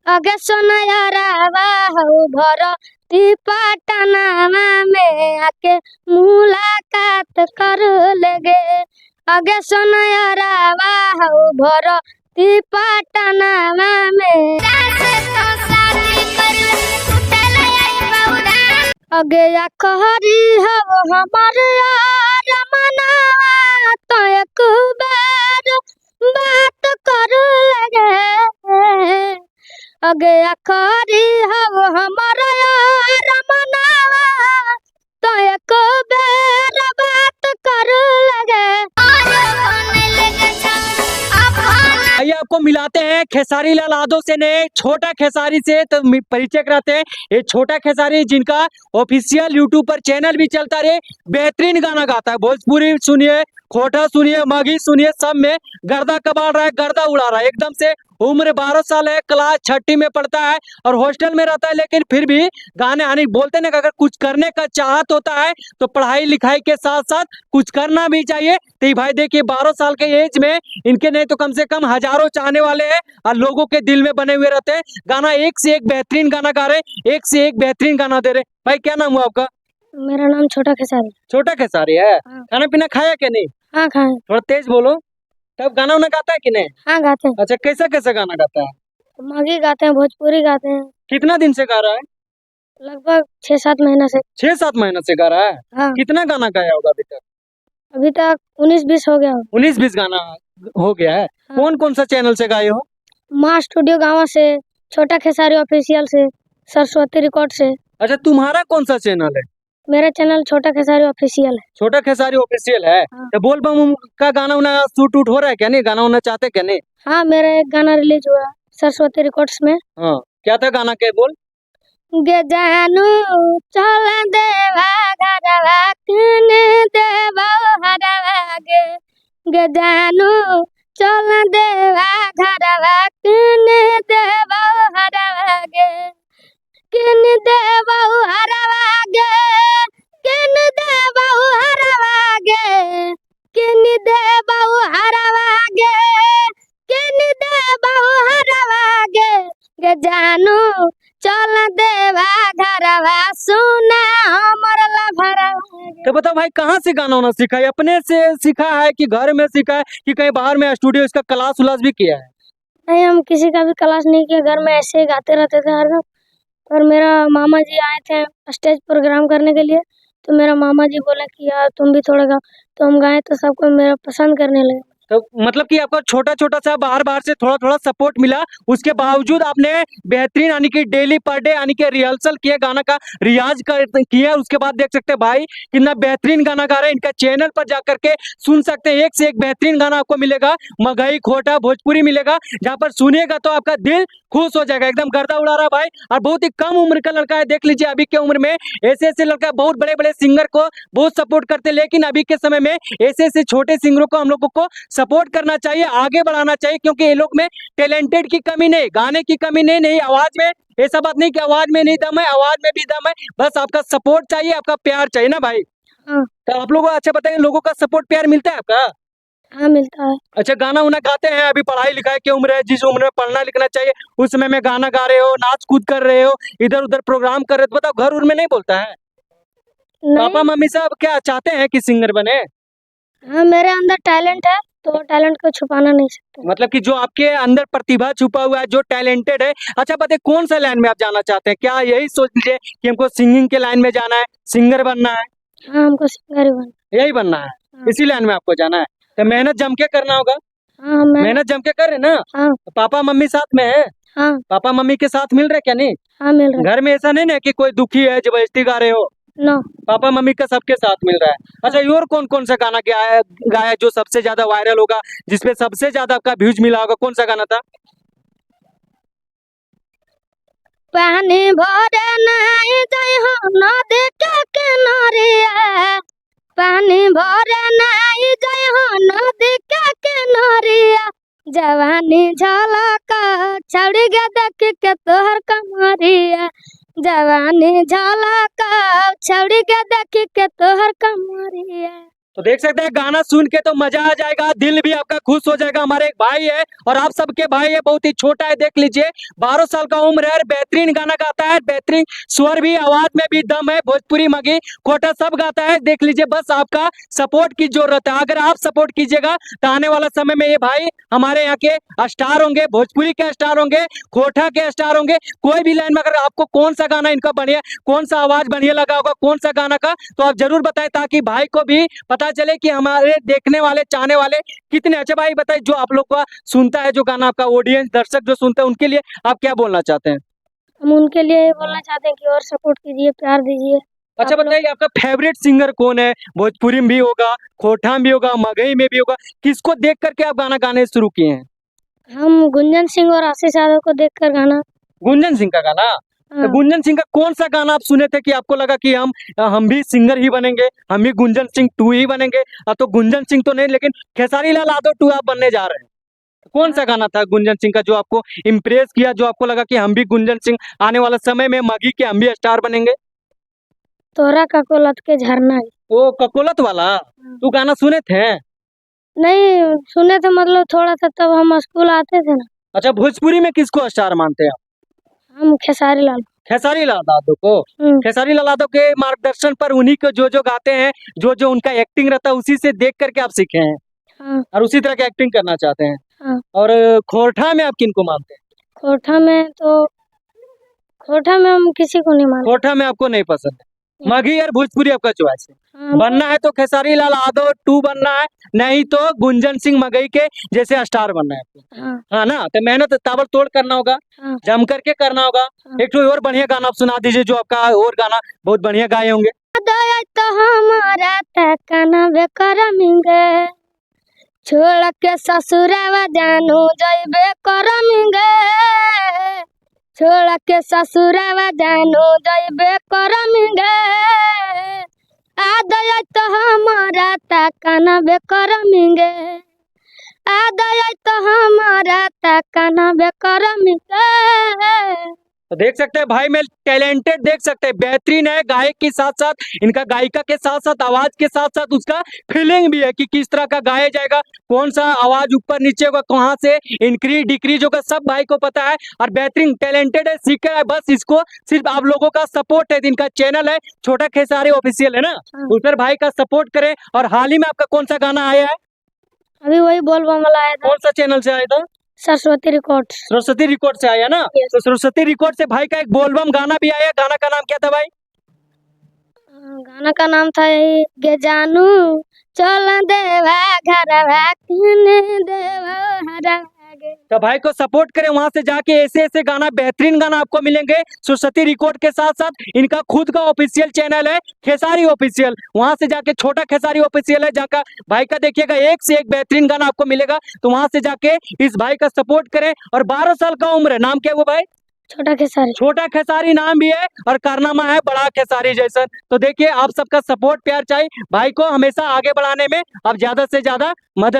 अगे सोनयरावा हो भरती पटनावा में आके मुलाकात कर लेगे। अगे सोनयरावा हो भरती पटनावा में अगे या कहरी हो हमर यार मनावा तो एक बार बात कर लगे। अगे या कहरी हो हमर यार मनावा तो एक बार बात कर लगे। आइए आपको मिलाते हैं खेसारी लाल यादव से ने छोटा खेसारी से तो परिचय कराते हैं। ये छोटा खेसारी जिनका ऑफिशियल यूट्यूब पर चैनल भी चलता रहे, बेहतरीन गाना गाता है। भोजपुरी सुनिए, खोटा सुनिए, मगही सुनिए, सब में गर्दा कबाड़ रहा है, गर्दा उड़ा रहा है एकदम से। उम्र 12 साल है, क्लास 6ठी में पढ़ता है और हॉस्टल में रहता है, लेकिन फिर भी गाने आने बोलते ना कि अगर कुछ करने का चाहत होता है तो पढ़ाई लिखाई के साथ साथ कुछ करना भी चाहिए। तो ये भाई देखिए 12 साल के एज में इनके नहीं तो कम से कम हजारों चाहने वाले हैं और लोगों के दिल में बने हुए रहते हैं। गाना एक से एक बेहतरीन गाना गा रहे, एक से एक बेहतरीन गाना दे रहे। भाई क्या नाम हुआ आपका? मेरा नाम छोटा खेसारी। छोटा खेसारी है। हाँ। खाना पीना खाया क्या नहीं? हाँ खाए। थोड़ा तेज बोलो। तब गाना उन्हें गाता है कि नहीं? हाँ गाते हैं। अच्छा, कैसा कैसा गाना गाता है? मगही गाते हैं, भोजपुरी गाते हैं। कितना दिन से गा रहा है? लगभग 6-7 महीना से। 6-7 महीना से गा रहा है। हाँ। कितना गाना गाया होगा अभी तक? अभी तक 19-20 हो गया। 19-20 गाना हो गया है। हाँ। कौन कौन सा चैनल से गाए हो? माँ स्टूडियो गाँव से, छोटा खेसारी ऑफिशियल से, सरस्वती रिकॉर्ड से। अच्छा, तुम्हारा कौन सा चैनल है? मेरा चैनल छोटा खेसारी ऑफिशियल है। छोटा खेसारी ऑफिशियल है। हाँ। तो बोल बम का गाना उना शूट उट हो रहा है क्या नहीं? गाना उना चाहते क्या नहीं? हाँ मेरा एक गाना रिलीज हुआ सरस्वती रिकॉर्ड्स में। हाँ, क्या था गाना के बोल? गे जानू चल देवा घरवा किने देवा हरवा गे जानू चल देवा घरवा किने देवा हरवा किन देवा हरवा किन देवा हरवा किन देवा हरवा किन देवा हरवा गे जानू चल देवा घरवा सुना हमर लभरवा। तो बताओ भाई कहाँ से गाना उना सीखा है? अपने से सीखा है कि घर में सीखा है कि कहीं बाहर में स्टूडियो इसका क्लास उलास भी किया है? नहीं, हम किसी का भी क्लास नहीं किया, घर में ऐसे ही गाते रहते थे हरदम। और मेरा मामा जी आए थे स्टेज प्रोग्राम करने के लिए, तो मेरा मामा जी बोला कि यार तुम भी थोड़ा गाओ, तो हम गाए तो सबको मेरा पसंद करने लगे। तो मतलब कि आपको छोटा छोटा सा बाहर बाहर से थोड़ा थोड़ा सपोर्ट मिला, उसके बावजूद आपने बेहतरीन यानी कि डेली पर डे यानी कि रिहर्सल किया, गाना का रियाज किया। उसके बाद देख सकते हैं भाई कितना बेहतरीन गाना गा रहे हैं। इनका चैनल पर जाकर के सुन सकते हैं, एक से एक बेहतरीन गाना आपको मिलेगा। मगही खोटा भोजपुरी मिलेगा, जहाँ पर सुनिएगा तो आपका दिल खुश हो जाएगा। एकदम गर्दा उड़ा रहा है भाई, और बहुत ही कम उम्र का लड़का है। देख लीजिए अभी के उम्र में ऐसे ऐसे लड़का बहुत बड़े बड़े सिंगर को बहुत सपोर्ट करते हैं, लेकिन अभी के समय में ऐसे ऐसे छोटे सिंगरों को हम लोगों को सपोर्ट करना चाहिए, आगे बढ़ाना चाहिए, क्योंकि ये लोग में टैलेंटेड की कमी नहीं, गाने की कमी नहीं, नहीं आवाज में ऐसा बात नहीं कि आवाज में नहीं दम है, आवाज में भी दम है। बस आपका सपोर्ट चाहिए, आपका प्यार चाहिए ना भाई। हाँ। तो आप लोगों को अच्छा बताइए, लोगों का सपोर्ट प्यार मिलता है आपका? हाँ मिलता है। अच्छा, गाना उना गाते हैं? अभी पढ़ाई लिखाई की उम्र है, जिस उम्र में पढ़ना लिखना चाहिए उस समय में गाना गा रहे हो, नाच कूद कर रहे हो, इधर उधर प्रोग्राम कर रहे हो, तो बताओ घर उर में नहीं बोलता है? पापा मम्मी साहब क्या चाहते हैं कि सिंगर बने? हाँ मेरे अंदर टैलेंट है, तो टैलेंट को छुपाना नहीं सकते। मतलब कि जो आपके अंदर प्रतिभा छुपा हुआ है, जो टैलेंटेड है। अच्छा बताइए कौन सा लाइन में आप जाना चाहते हैं? क्या यही सोच लीजिए कि हमको सिंगिंग के लाइन में जाना है, सिंगर बनना है? हाँ हमको सिंगर ही बनना। यही बनना है। हाँ। इसी लाइन में आपको जाना है, तो मेहनत जम के करना होगा। हाँ मेहनत जम के कर रहे ना? हाँ। तो पापा मम्मी साथ में है? हाँ। पापा मम्मी के साथ मिल रहे क्या नहीं? हाँ मिल रहा घर में ऐसा नहीं ना कि कोई दुखी है जबरदस्ती गा रहे हो? नो। पापा मम्मी का सबके साथ मिल रहा है। अच्छा, और कौन कौन सा गाना गाया जो सबसे ज्यादा वायरल होगा, जिसपे सबसे ज्यादा आपका व्यूज मिला होगा? कौन सा गाना था? पानी भरे नहीं जाई हो नदी के किनारिया, पानी भरे नहीं जाई हो नदी के किनारिया, जवानी झलक छौड़ी गे देख के तोहर कमरिया, जवानी झलक छौड़ी गे देख के तोहर कमरिया। तो देख सकते हैं गाना सुन के तो मजा आ जाएगा, दिल भी आपका खुश हो जाएगा। हमारे एक भाई है और आप सबके भाई है, बहुत ही छोटा है, देख लीजिए 12 साल का उम्र है, बेहतरीन गाना गाता है, बेहतरीन स्वर भी, आवाज में भी दम है, भोजपुरी मगी कोटा सब गाता है। देख लीजिए, बस आपका सपोर्ट की जरूरत है। अगर आप सपोर्ट कीजिएगा तो आने वाला समय में ये भाई हमारे यहाँ के स्टार होंगे, भोजपुरी के स्टार होंगे, कोटा के स्टार होंगे। कोई भी लाइन में अगर आपको कौन सा गाना इनका बढ़िया, कौन सा आवाज बढ़िया लगा होगा, कौन सा गाना का, तो आप जरूर बताएं ताकि भाई को भी पता चले कि हमारे देखने वाले, चाहने वाले कितने अच्छे। भाई बताइए, जो आप लोग का सुनता है जो गाना, आपका ऑडियंस, दर्शक जो सुनता है, उनके लिए आप क्या बोलना चाहते हैं? हम उनके लिए ये बोलना चाहते हैं कि और सपोर्ट कीजिए, प्यार दीजिए। अच्छा आप लोग- बताइए, आपका फेवरेट सिंगर कौन है? भोजपुरी में भी होगा, खोटा में भी होगा, मगही में भी होगा, किसको देख करके आप गाना गाने शुरू किए हैं? हम गुंजन सिंह और आशीष यादव को देखकर गाना। गुंजन सिंह का गाना? तो हाँ, गुंजन सिंह का कौन सा गाना आप सुने थे कि आपको लगा कि हम भी सिंगर ही बनेंगे, हम भी गुंजन सिंह 2 ही बनेंगे? अब तो गुंजन सिंह तो नहीं, लेकिन खेसारी लाल यादव 2 आप बनने जा रहे हैं। तो कौन सा गाना था गुंजन सिंह का जो आपको इम्प्रेस किया, जो आपको लगा कि हम भी गुंजन सिंह आने वाले समय में मगी के हम भी स्टार बनेंगे? तोरा का कोलत के झरना है। वो ककोलत वाला तू गाना सुने थे? नहीं सुने थे, मतलब थोड़ा सा, तब हम स्कूल आते थे ना। अच्छा, भोजपुरी में किसको स्टार मानते हैं आप? हम खेसारी लाल। खेसारी लाल यादव को? हम्म, खेसारी लाल यादव के मार्गदर्शन पर उन्हीं को जो जो गाते हैं, जो जो उनका एक्टिंग रहता है, उसी से देख करके आप सीखे हैं हाँ और उसी तरह की एक्टिंग करना चाहते हैं। हाँ। और खोरठा में आप किनको मानते हैं? खोटा में हम किसी को नहीं मानते। खोरठा में आपको नहीं पसंद है, मगही और भोजपुरी आपका चॉइस है। हाँ, बनना है तो खेसारी लाल यादव 2 बनना है, नहीं तो गुंजन सिंह मगही के जैसे स्टार बनना है आपको। हाँ, हाँ ना, तो मेहनत ताबड़तोड़ करना होगा, हाँ, जम करके करना होगा। हाँ। एक तो और बढ़िया गाना आप सुना दीजिए, जो आपका और गाना बहुत बढ़िया गाए होंगे। दया तो हमारा तकना बेकरमिंगे, छोड़ के ससुरावा जानू जइबे करमिंगे, छोड़ के ससुरावा जानू जइबे करमिंगे, आ दया तो हमारा तकना बेकरमिंगे, आ दया तो हमारा तकना बेकरमिंगे। तो देख सकते हैं भाई में टैलेंटेड, देख सकते हैं बेहतरीन है, गायक के साथ साथ, इनका गायिका के साथ साथ, आवाज के साथ साथ उसका फीलिंग भी है कि किस तरह का गाया जाएगा, कौन सा आवाज ऊपर नीचे होगा, कहाँ से इंक्रीज डिक्रीज होगा, सब भाई को पता है। और बेहतरीन टैलेंटेड है, सीख रहा है, बस इसको सिर्फ आप लोगों का सपोर्ट है। इनका चैनल है छोटा खेसारी ऑफिशियल, है ना, उस पर भाई का सपोर्ट करें। और हाल ही में आपका कौन सा गाना आया है? अभी वही बोल बम वाला आया था, कौन सा चैनल से आया था? सरस्वती रिकॉर्ड्स। सरस्वती रिकॉर्ड से आया ना? Yes. तो सरस्वती रिकॉर्ड से भाई का एक बोलबम गाना भी आया, गाना का नाम क्या था भाई? गाना का नाम था यही, गे जानू चल देवा घरवा किने देवा हरागे। तो भाई को सपोर्ट करें, वहां से जाके ऐसे ऐसे गाना, बेहतरीन गाना आपको मिलेंगे सरस्वती रिकॉर्ड के साथ साथ। इनका खुद का ऑफिशियल चैनल है खेसारी ऑफिशियल, वहां से जाके छोटा खेसारी ऑफिशियल है, जाकर भाई का देखिएगा, एक से एक बेहतरीन गाना आपको मिलेगा। तो वहां से जाके इस भाई का सपोर्ट करें। और 12 साल का उम्र है, नाम क्या है वो भाई? छोटा खेसारी। छोटा खेसारी नाम भी है और कारनामा है बड़ा खेसारी जैसन। तो देखिए, आप सबका सपोर्ट प्यार चाहिए भाई को हमेशा आगे बढ़ाने में, आप ज्यादा से ज्यादा मदद